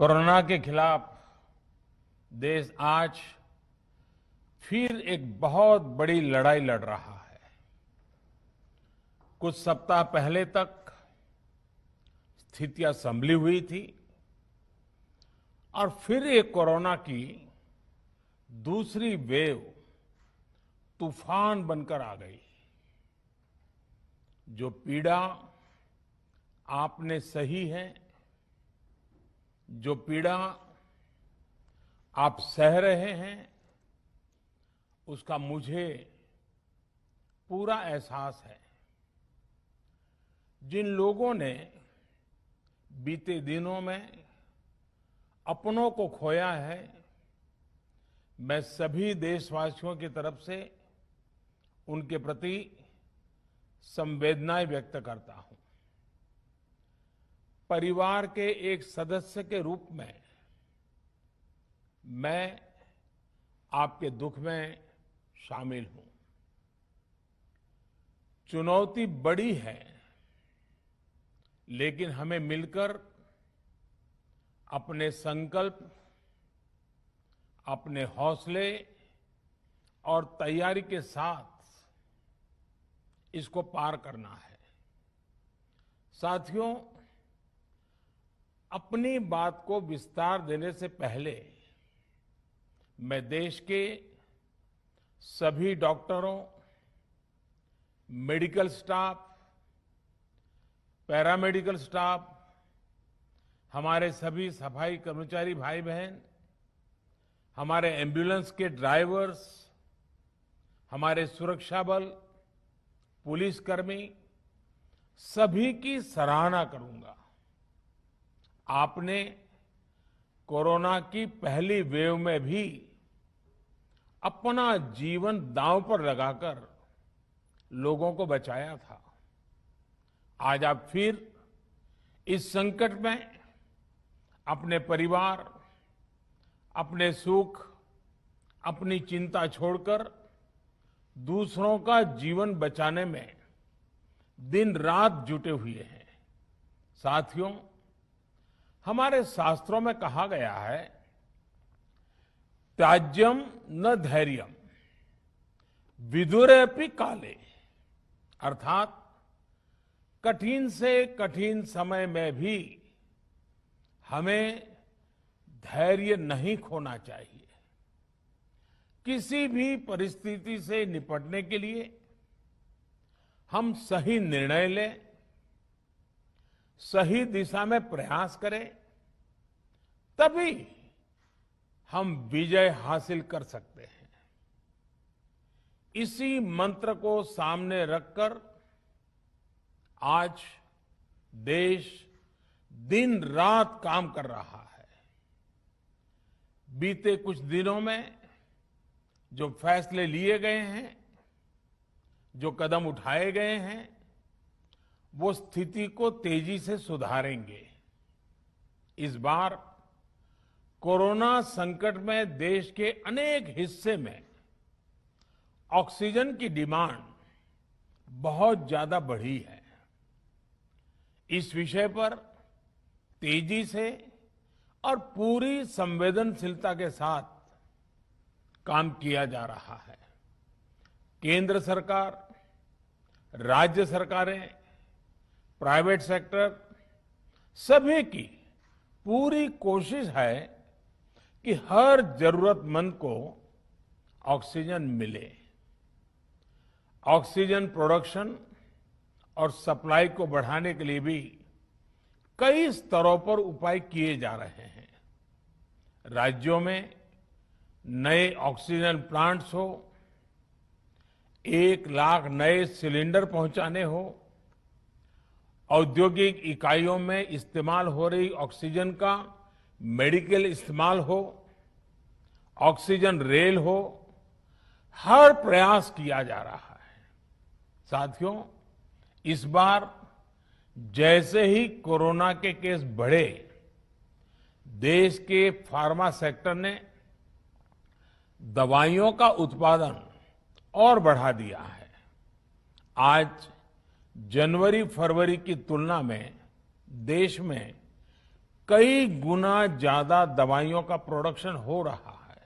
Corona के खिलाफ देश आज फिर एक बहुत बड़ी लड़ाई लड़ रहा है। कुछ सप्ताह पहले तक स्थितियां संभली हुई थी और फिर एक कोरोना की दूसरी वेव तूफान बनकर आ गई। जो पीड़ा आपने सही है, जो पीड़ा आप सह रहे हैं, उसका मुझे पूरा एहसास है। जिन लोगों ने बीते दिनों में अपनों को खोया है, मैं सभी देशवासियों की तरफ से उनके प्रति संवेदनाएं व्यक्त करता हूं। परिवार के एक सदस्य के रूप में मैं आपके दुख में शामिल हूं। चुनौती बड़ी है, लेकिन हमें मिलकर अपने संकल्प, अपने हौसले और तैयारी के साथ इसको पार करना है। साथियों, अपनी बात को विस्तार देने से पहले मैं देश के सभी डॉक्टरों, मेडिकल स्टाफ, पैरामेडिकल स्टाफ, हमारे सभी सफाई कर्मचारी भाई बहन, हमारे एम्बुलेंस के ड्राइवर्स, हमारे सुरक्षा बल, पुलिसकर्मी, सभी की सराहना करूंगा। आपने कोरोना की पहली वेव में भी अपना जीवन दांव पर लगाकर लोगों को बचाया था। आज आप फिर इस संकट में अपने परिवार, अपने सुख, अपनी चिंता छोड़कर दूसरों का जीवन बचाने में दिन रात जुटे हुए हैं। साथियों, हमारे शास्त्रों में कहा गया है, त्याज्यम न धैर्यम विदुरेऽपि काले, अर्थात कठिन से कठिन समय में भी हमें धैर्य नहीं खोना चाहिए। किसी भी परिस्थिति से निपटने के लिए हम सही निर्णय लें, सही दिशा में प्रयास करें, तभी हम विजय हासिल कर सकते हैं। इसी मंत्र को सामने रखकर आज देश दिन रात काम कर रहा है। बीते कुछ दिनों में जो फैसले लिए गए हैं, जो कदम उठाए गए हैं, वो स्थिति को तेजी से सुधारेंगे। इस बार कोरोना संकट में देश के अनेक हिस्से में ऑक्सीजन की डिमांड बहुत ज्यादा बढ़ी है। इस विषय पर तेजी से और पूरी संवेदनशीलता के साथ काम किया जा रहा है। केंद्र सरकार, राज्य सरकारें, प्राइवेट सेक्टर, सभी की पूरी कोशिश है कि हर जरूरतमंद को ऑक्सीजन मिले। ऑक्सीजन प्रोडक्शन और सप्लाई को बढ़ाने के लिए भी कई स्तरों पर उपाय किए जा रहे हैं। राज्यों में नए ऑक्सीजन प्लांट्स हो, 1 लाख नए सिलेंडर पहुंचाने हो, औद्योगिक इकाइयों में इस्तेमाल हो रही ऑक्सीजन का मेडिकल इस्तेमाल हो, ऑक्सीजन रेल हो, हर प्रयास किया जा रहा है। साथियों, इस बार जैसे ही कोरोना के केस बढ़े, देश के फार्मा सेक्टर ने दवाइयों का उत्पादन और बढ़ा दिया है। आज जनवरी फरवरी की तुलना में देश में कई गुना ज्यादा दवाइयों का प्रोडक्शन हो रहा है।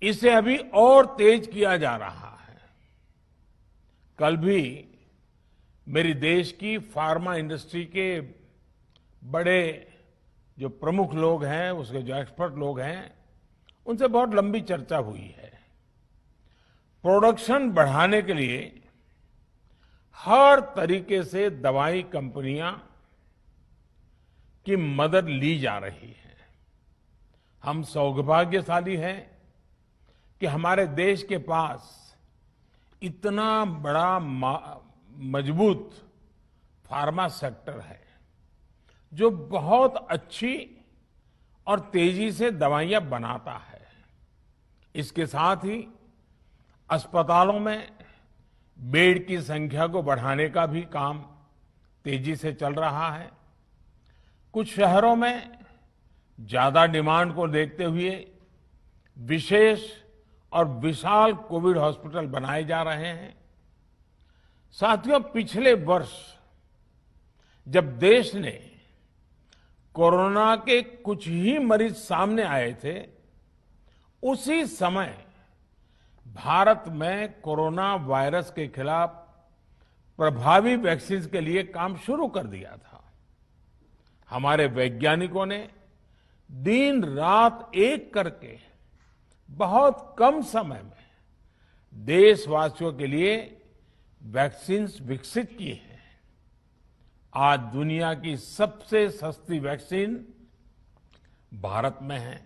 इसे अभी और तेज किया जा रहा है। कल भी मेरी देश की फार्मा इंडस्ट्री के बड़े जो प्रमुख लोग हैं, उसके जो एक्सपर्ट लोग हैं, उनसे बहुत लंबी चर्चा हुई है। प्रोडक्शन बढ़ाने के लिए हर तरीके से दवाई कंपनियां की मदद ली जा रही है। हम सौभाग्यशाली हैं कि हमारे देश के पास इतना बड़ा मजबूत फार्मा सेक्टर है जो बहुत अच्छी और तेजी से दवाइयां बनाता है। इसके साथ ही अस्पतालों में बेड की संख्या को बढ़ाने का भी काम तेजी से चल रहा है। कुछ शहरों में ज्यादा डिमांड को देखते हुए विशेष और विशाल कोविड हॉस्पिटल बनाए जा रहे हैं। साथियों, पिछले वर्ष जब देश ने कोरोना के कुछ ही मरीज सामने आए थे, उसी समय भारत में कोरोना वायरस के खिलाफ प्रभावी वैक्सीन के लिए काम शुरू कर दिया था। हमारे वैज्ञानिकों ने दिन रात एक करके बहुत कम समय में देशवासियों के लिए वैक्सीन विकसित की है। आज दुनिया की सबसे सस्ती वैक्सीन भारत में है।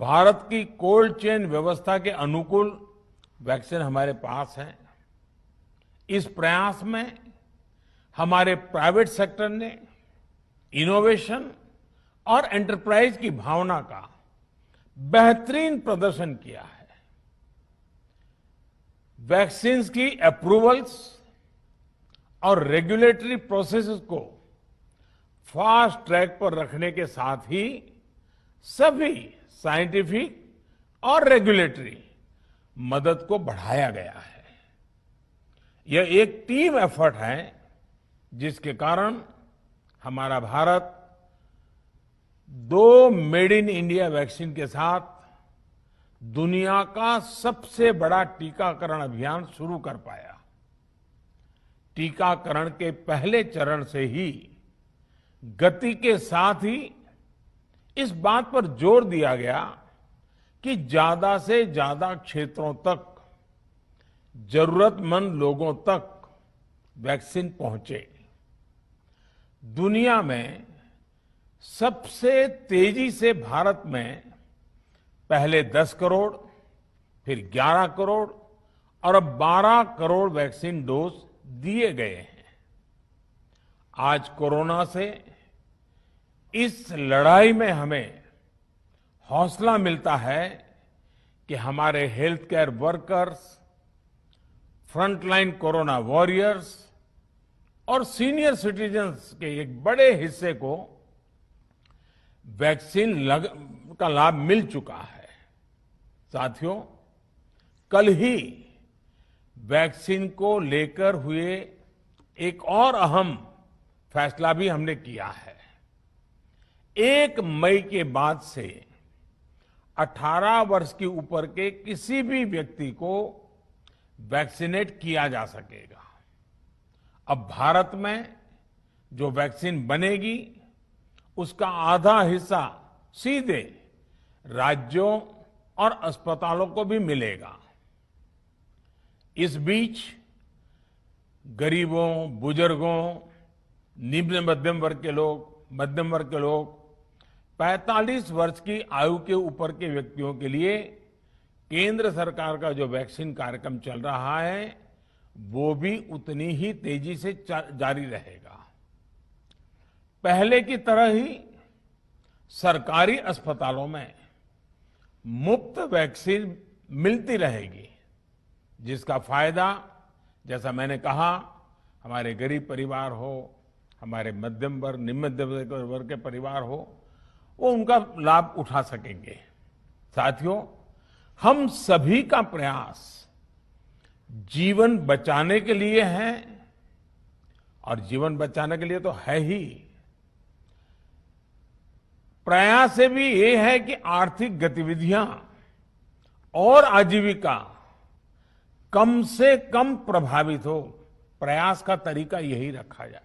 भारत की कोल्ड चेन व्यवस्था के अनुकूल वैक्सीन हमारे पास है। इस प्रयास में हमारे प्राइवेट सेक्टर ने इनोवेशन और एंटरप्राइज की भावना का बेहतरीन प्रदर्शन किया है। वैक्सीन की अप्रूवल्स और रेगुलेटरी प्रोसेसेस को फास्ट ट्रैक पर रखने के साथ ही सभी साइंटिफिक और रेगुलेटरी मदद को बढ़ाया गया है। यह एक टीम एफर्ट है जिसके कारण हमारा Bharat 2 made in India vaccine के साथ दुनिया का सबसे बड़ा टीकाकरण अभियान शुरू कर पाया। टीकाकरण के पहले चरण से ही गति के साथ ही इस बात पर जोर दिया गया कि ज्यादा से ज्यादा क्षेत्रों तक, जरूरतमंद लोगों तक वैक्सीन पहुंचे। दुनिया में सबसे तेजी से भारत में पहले 10 करोड़, फिर 11 करोड़ और अब 12 करोड़ वैक्सीन डोज दिए गए हैं। आज कोरोना से इस लड़ाई में हमें हौसला मिलता है कि हमारे health care workers, frontline corona warriors और सीनियर सिटीजन्स के एक बड़े हिस्से को वैक्सीन का लाभ मिल चुका है। साथियों, कल ही वैक्सीन को लेकर हुए एक और अहम फैसला भी हमने किया है। 1 मई के बाद से 18 वर्ष की ऊपर के किसी भी व्यक्ति को वैक्सीनेट किया जा सकेगा। अब भारत में जो वैक्सीन बनेगी उसका आधा हिस्सा सीधे राज्यों और अस्पतालों को भी मिलेगा। इस बीच गरीबों, बुजुर्गों, निम्न मध्यम वर्ग के लोग 45 वर्ष की आयु के ऊपर के व्यक्तियों के लिए केंद्र सरकार का जो वैक्सीन कार्यक्रम चल रहा है वो भी उतनी ही तेजी से जारी रहेगा। पहले की तरह ही सरकारी अस्पतालों में मुफ्त वैक्सीन मिलती रहेगी, जिसका फायदा, जैसा मैंने कहा, हमारे गरीब परिवार हो, हमारे मध्यम वर्ग, निम्न मध्यम वर्ग के परिवार हो, वो उनका लाभ उठा सकेंगे। साथियों, हम सभी का प्रयास जीवन बचाने के लिए है और जीवन बचाने के लिए तो है ही, प्रयास से भी ये है कि आर्थिक गतिविधियां और आजीविका कम से कम प्रभावित हो। प्रयास का तरीका यही रखा जाए।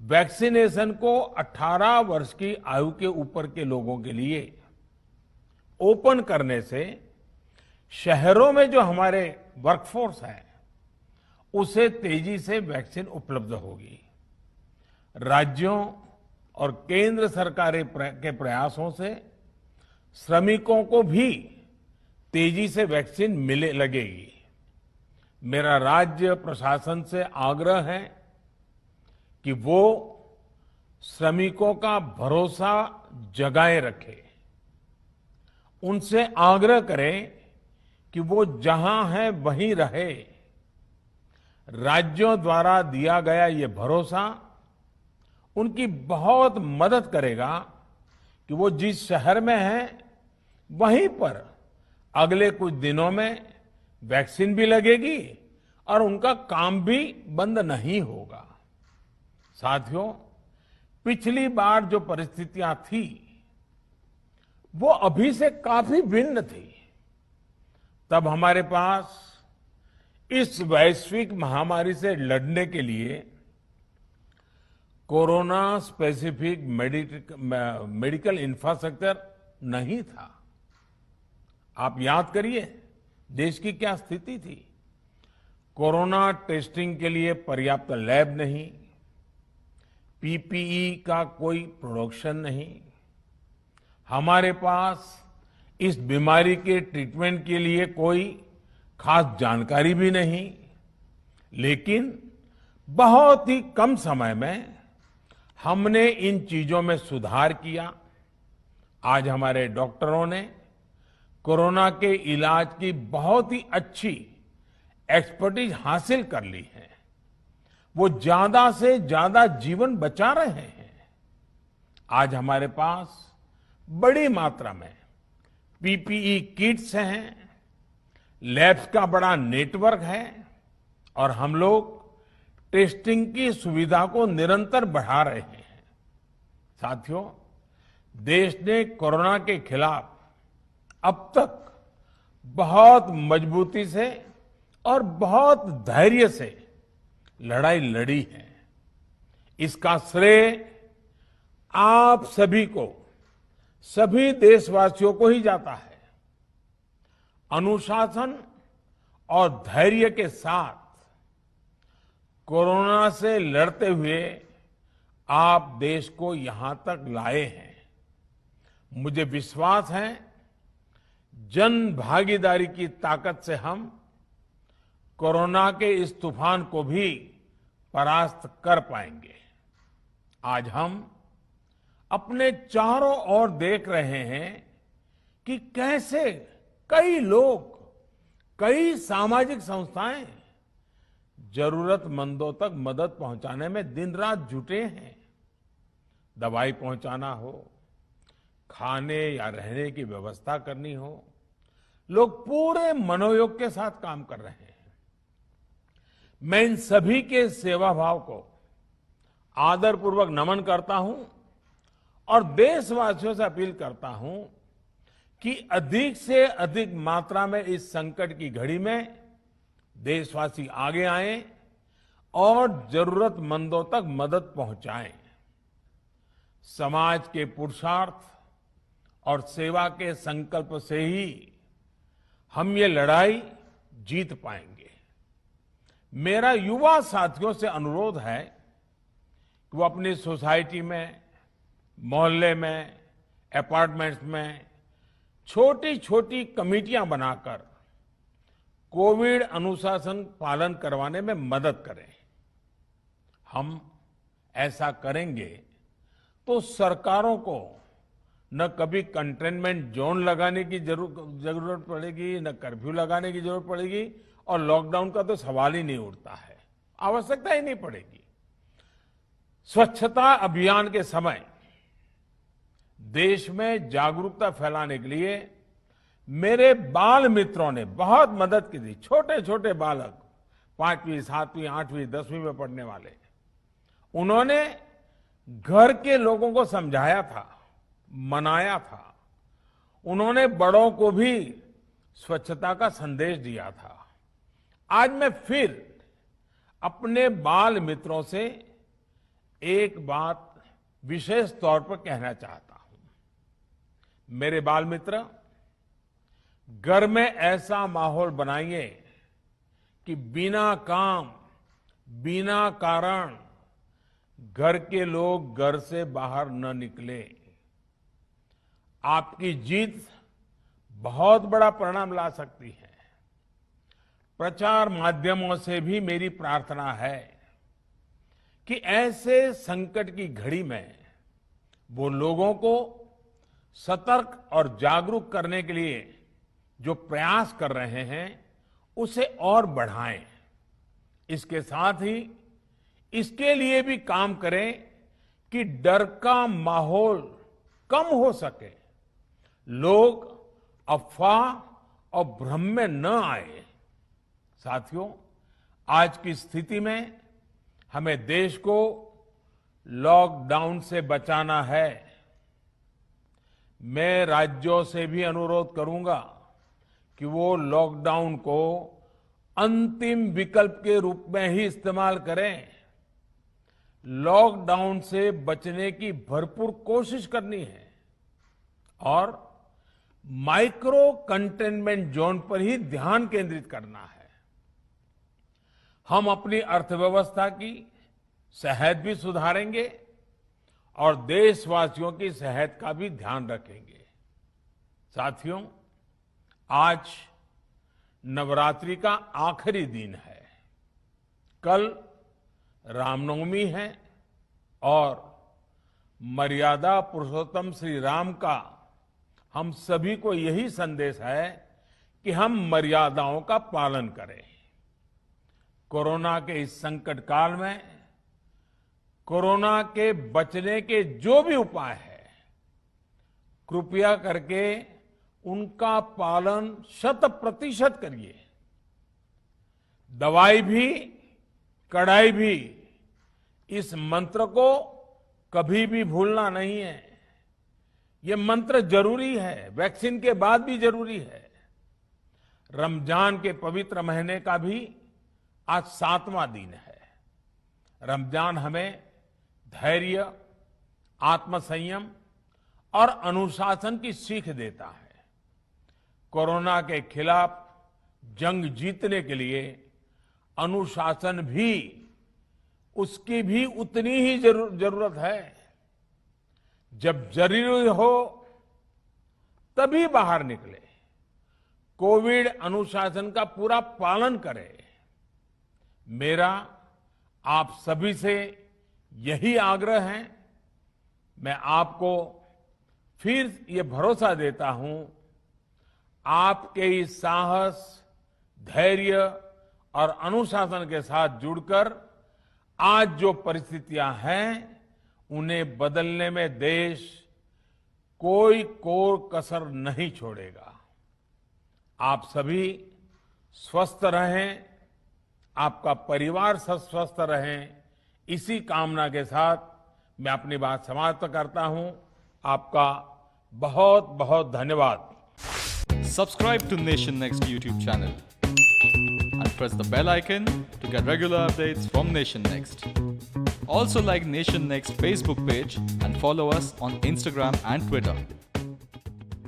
वैक्सीनेशन को 18 वर्ष की आयु के ऊपर के लोगों के लिए ओपन करने से शहरों में जो हमारे वर्कफोर्स है उसे तेजी से वैक्सीन उपलब्ध होगी। राज्यों और केंद्र सरकार के प्रयासों से श्रमिकों को भी तेजी से वैक्सीन मिले लगेगी। मेरा राज्य प्रशासन से आग्रह है कि वो श्रमिकों का भरोसा जगाए रखे। उनसे आग्रह करें कि वो जहां है वहीं रहे। राज्यों द्वारा दिया गया ये भरोसा उनकी बहुत मदद करेगा कि वो जिस शहर में हैं वहीं पर अगले कुछ दिनों में वैक्सीन भी लगेगी और उनका काम भी बंद नहीं होगा। साथियों, पिछली बार जो परिस्थितियां थी वो अभी से काफी भिन्न थी। तब हमारे पास इस वैश्विक महामारी से लड़ने के लिए कोरोना स्पेसिफिक मेडिकल इंफ्रास्ट्रक्चर नहीं था। आप याद करिए देश की क्या स्थिति थी। कोरोना टेस्टिंग के लिए पर्याप्त लैब नहीं, पीपीई का कोई प्रोडक्शन नहीं, हमारे पास इस बीमारी के ट्रीटमेंट के लिए कोई खास जानकारी भी नहीं। लेकिन बहुत ही कम समय में हमने इन चीजों में सुधार किया। आज हमारे डॉक्टरों ने कोरोना के इलाज की बहुत ही अच्छी एक्सपर्टीज हासिल कर ली है। वो ज्यादा से ज्यादा जीवन बचा रहे हैं। आज हमारे पास बड़ी मात्रा में पीपीई किट्स हैं, लैब्स का बड़ा नेटवर्क है और हम लोग टेस्टिंग की सुविधा को निरंतर बढ़ा रहे हैं। साथियों, देश ने कोरोना के खिलाफ अब तक बहुत मजबूती से और बहुत धैर्य से लड़ाई लड़ी है। इसका श्रेय आप सभी को, सभी देशवासियों को ही जाता है। अनुशासन और धैर्य के साथ कोरोना से लड़ते हुए आप देश को यहां तक लाए हैं। मुझे विश्वास है जन भागीदारी की ताकत से हम कोरोना के इस तूफान को भी परास्त कर पाएंगे। आज हम अपने चारों ओर देख रहे हैं कि कैसे कई लोग, कई सामाजिक संस्थाएं जरूरतमंदों तक मदद पहुंचाने में दिन रात जुटे हैं। दवाई पहुंचाना हो, खाने या रहने की व्यवस्था करनी हो, लोग पूरे मनोयोग के साथ काम कर रहे हैं। मैं इन सभी के सेवा भाव को आदरपूर्वक नमन करता हूं और देशवासियों से अपील करता हूं कि अधिक से अधिक मात्रा में इस संकट की घड़ी में देशवासी आगे आएं और जरूरतमंदों तक मदद पहुंचाएं। समाज के पुरुषार्थ और सेवा के संकल्प से ही हम ये लड़ाई जीत पाएंगे। मेरा युवा साथियों से अनुरोध है कि वो अपनी सोसाइटी में, मोहल्ले में, अपार्टमेंट्स में छोटी छोटी कमेटियां बनाकर कोविड अनुशासन पालन करवाने में मदद करें। हम ऐसा करेंगे तो सरकारों को न कभी कंटेनमेंट जोन लगाने की जरूरत पड़ेगी, न कर्फ्यू लगाने की जरूरत पड़ेगी और लॉकडाउन का तो सवाल ही नहीं उठता है, आवश्यकता ही नहीं पड़ेगी। स्वच्छता अभियान के समय देश में जागरूकता फैलाने के लिए मेरे बाल मित्रों ने बहुत मदद की थी। छोटे छोटे बालक, 5वीं, 7वीं, 8वीं, 10वीं में पढ़ने वाले, उन्होंने घर के लोगों को समझाया था, मनाया था। उन्होंने बड़ों को भी स्वच्छता का संदेश दिया था। आज मैं फिर अपने बाल मित्रों से एक बात विशेष तौर पर कहना चाहता हूं। मेरे बाल मित्र, घर में ऐसा माहौल बनाइए कि बिना काम, बिना कारण घर के लोग घर से बाहर न निकले। आपकी जीत बहुत बड़ा परिणाम ला सकती है। प्रचार माध्यमों से भी मेरी प्रार्थना है कि ऐसे संकट की घड़ी में वो लोगों को सतर्क और जागरूक करने के लिए जो प्रयास कर रहे हैं उसे और बढ़ाएं। इसके साथ ही इसके लिए भी काम करें कि डर का माहौल कम हो सके, लोग अफवाह और भ्रम में न आए। साथियों, आज की स्थिति में हमें देश को लॉकडाउन से बचाना है। मैं राज्यों से भी अनुरोध करूंगा कि वो लॉकडाउन को अंतिम विकल्प के रूप में ही इस्तेमाल करें। लॉकडाउन से बचने की भरपूर कोशिश करनी है और माइक्रो कंटेनमेंट जोन पर ही ध्यान केंद्रित करना है। हम अपनी अर्थव्यवस्था की सेहत भी सुधारेंगे और देशवासियों की सेहत का भी ध्यान रखेंगे। साथियों, आज नवरात्रि का आखिरी दिन है। कल रामनवमी है और मर्यादा पुरुषोत्तम श्री राम का हम सभी को यही संदेश है कि हम मर्यादाओं का पालन करें। कोरोना के इस संकट काल में कोरोना के बचने के जो भी उपाय है, कृपया करके उनका पालन 100% करिए। दवाई भी, कड़ाई भी, इस मंत्र को कभी भी भूलना नहीं है। ये मंत्र जरूरी है, वैक्सीन के बाद भी जरूरी है। रमजान के पवित्र महीने का भी आज 7वां दिन है। रमजान हमें धैर्य, आत्मसंयम और अनुशासन की सीख देता है। कोरोना के खिलाफ जंग जीतने के लिए अनुशासन भी, उसकी भी उतनी ही जरूरत है। जब जरूरी हो तभी बाहर निकले। कोविड अनुशासन का पूरा पालन करें। मेरा आप सभी से यही आग्रह है। मैं आपको फिर ये भरोसा देता हूं, आपके इस साहस, धैर्य और अनुशासन के साथ जुड़कर आज जो परिस्थितियां हैं उन्हें बदलने में देश कोई कोर कसर नहीं छोड़ेगा। आप सभी स्वस्थ रहें, आपका परिवार स्वस्थ रहे, इसी कामना के साथ मैं अपनी बात समाप्त करता हूं। आपका बहुत बहुत धन्यवाद। Subscribe to Nation Next YouTube channel and press the bell icon to get regular updates from Nation Next. Also like Nation Next Facebook page and follow us on Instagram and Twitter.